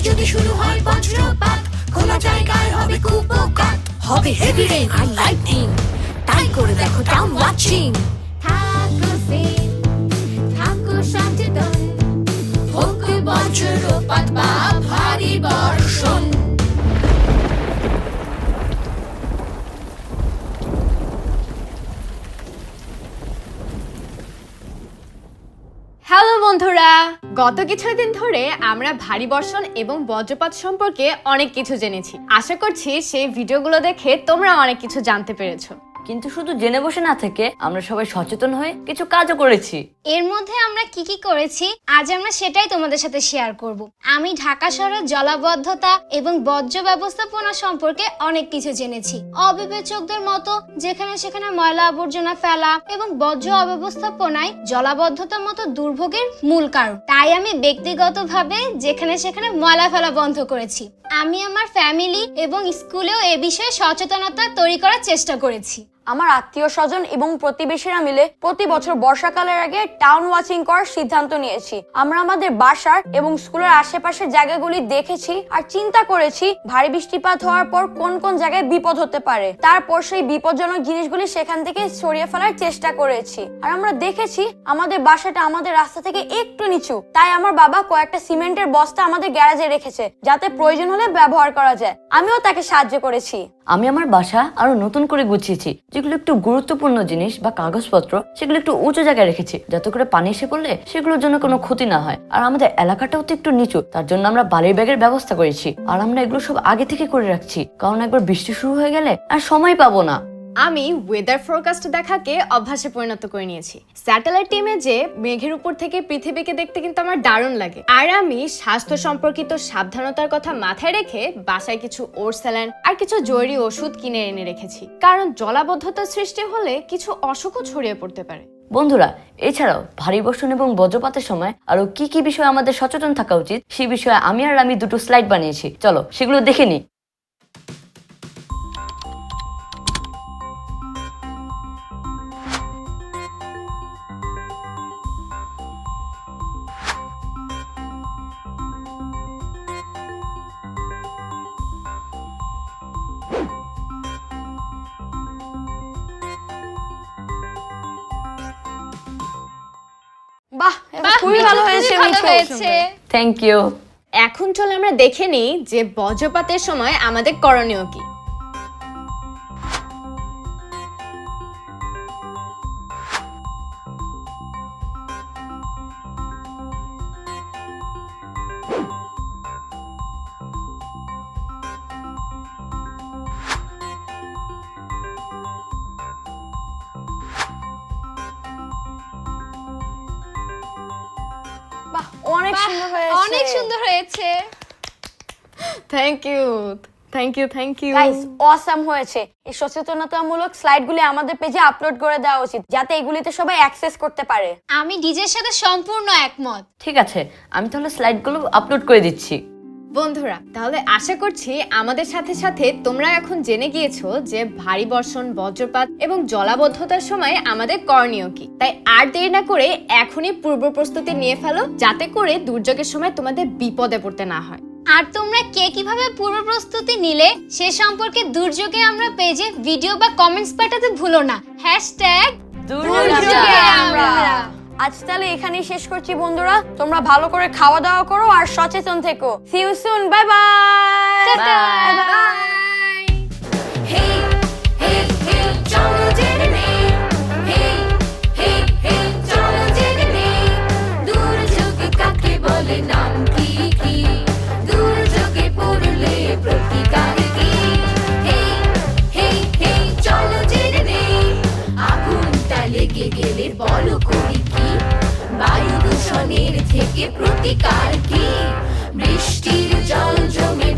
যদি শুরু হয় বজ্রপাত, খোলা জায়গায় হবে কুপোকাত, হবে হেভি রেইন আর লাইটনিং, তাই করে দেখো টাউন ওয়াচিং। থাকো সেফ, থাকো সচেতন, হোক বজ্রপাত বা ভারী বর্ষণ। হ্যালো বন্ধুরা, গত কিছুদিন ধরে আমরা ভারী বর্ষণ এবং বজ্রপাত সম্পর্কে অনেক কিছু জেনেছি। আশা করছি সেই ভিডিওগুলো দেখে তোমরা অনেক কিছু জানতে পেরেছো। কিন্তু শুধু জেনে বসে না থেকে আমরা সবাই সচেতন হয়ে কিছু কাজও করেছি। এর মধ্যে আমরা কি করেছি আজ আমরা সেটাই তোমাদের সাথে শেয়ার করব। আমি ঢাকা শহরের জলাবদ্ধতা এবং বর্জ্য ব্যবস্থাপনা সম্পর্কে অনেক কিছু জেনেছি। অবিবেচকদের মতো যেখানে সেখানে ময়লা আবর্জনা ফেলা এবং বর্জ্য অব্যবস্থাপনায় জলাবদ্ধতার মতো দুর্ভোগের মূল কারণ। তাই আমি ব্যক্তিগতভাবে যেখানে সেখানে ময়লা ফেলা বন্ধ করেছি। আমি আমার ফ্যামিলি এবং স্কুলেও এ বিষয়ে সচেতনতা তৈরি করার চেষ্টা করেছি। আমার আত্মীয় স্বজন এবং প্রতিবেশীরা মিলে প্রতি বছর বর্ষাকালের আগে টাউন ওয়াচিং করার সিদ্ধান্ত নিয়েছি। আমরা আমাদের বাসার এবং স্কুলের আশেপাশের জায়গাগুলি দেখেছি আর চিন্তা করেছি ভারী বৃষ্টিপাত হওয়ার পর কোন কোন জায়গায় বিপদ হতে পারে। তারপর সেই বিপজ্জনক জিনিসগুলি সেখান থেকে সরিয়ে ফেলার চেষ্টা করেছি। আর আমরা দেখেছি আমাদের বাসাটা আমাদের রাস্তা থেকে একটু নিচু, তাই আমার বাবা কয়েকটা সিমেন্টের বস্তা আমাদের গ্যারাজে রেখেছে যাতে প্রয়োজন হলে ব্যবহার করা যায়। আমিও তাকে সাহায্য করেছি। আমি আমার বাসা আরো নতুন করে গুছিয়েছি। যেগুলো একটু গুরুত্বপূর্ণ জিনিস বা কাগজপত্র সেগুলো একটু উঁচু জায়গায় রেখেছি, যাতে করে পানি এসে পড়লে সেগুলোর জন্য কোনো ক্ষতি না হয়। আর আমাদের এলাকাটাও তো একটু নিচু, তার জন্য আমরা বালির ব্যাগের ব্যবস্থা করেছি। আর আমরা এগুলো সব আগে থেকে করে রাখছি, কারণ একবার বৃষ্টি শুরু হয়ে গেলে আর সময় পাবো না। আমি ওয়েদার ফোরকাস্ট দেখাকে অভ্যাসে পরিণত করে নিয়েছি। স্যাটেলাইট টিমে যে মেঘের উপর থেকে পৃথিবীকে দেখতে কিন্তু আমার দারুণ লাগে। আর আমি স্বাস্থ্য সম্পর্কিত সাবধানতার কথা মাথায় রেখে বাসায় কিছু ওরস্যালাইন আর কিছু জরুরি ওষুধ কিনে এনে রেখেছি, কারণ জলাবদ্ধতার সৃষ্টি হলে কিছু অসুখও ছড়িয়ে পড়তে পারে। বন্ধুরা, এছাড়াও ভারী বর্ষণ এবং বজ্রপাতের সময় আরো কি বিষয়ে আমাদের সচেতন থাকা উচিত সেই বিষয়ে আমি দুটো স্লাইড বানিয়েছি। চলো সেগুলো দেখে নিই। বাহ, খুবই ভালো হয়েছে। Thank you. এখন চলো আমরা দেখে নিই যে বজ্রপাতের সময় আমাদের করণীয় কি। অনেক সুন্দর হয়েছে। থ্যাংক ইউ গাইস, অসাম হয়েছে। এই সচেতনতামূলক স্লাইডগুলি আমাদের পেজে আপলোড করে দেওয়া উচিত, যাতে এগুলিতে সবাই অ্যাক্সেস করতে পারে। আমি ডিজের সাথে সম্পূর্ণ একমত। ঠিক আছে, আমি তাহলে স্লাইডগুলো আপলোড করে দিচ্ছি। বন্ধুরা, তাহলে আশা করছি আমাদের সাথে সাথে তোমরা এখন জেনে গিয়েছো যে ভারী বর্ষণ, বজ্রপাত এবং জলাবদ্ধতার সময় আমাদের করণীয় কি। তাই আর দেরি না করে এখনই পূর্ব প্রস্তুতি নিয়ে ফেলো, যাতে করে দুর্যোগের সময় তোমাদের বিপদে পড়তে না হয়। আর তোমরা কে কিভাবে পূর্ব প্রস্তুতি নিলে সে সম্পর্কে দুর্যোগে আমরা পেজে ভিডিও বা কমেন্টস পাঠাতে ভুলো না। দুর্যোগে আমরা। আজ তাহলে এখানেই শেষ করছি বন্ধুরা। তোমরা ভালো করে খাওয়া দাওয়া করো আর সচেতন থেকো। See you soon, bye bye. চলো জেনে নেই, চলো জেনে নেই, দুর্যোগ কাকে বলে, নাম কি, দুর্যোগে পড়লে প্রতিকার কি। চলো জেনে নেই, আগুনটা লেগে গেলে বলো করি কি, বায়ু দূষণের থেকে প্রতিকার কি, বৃষ্টির জল জমে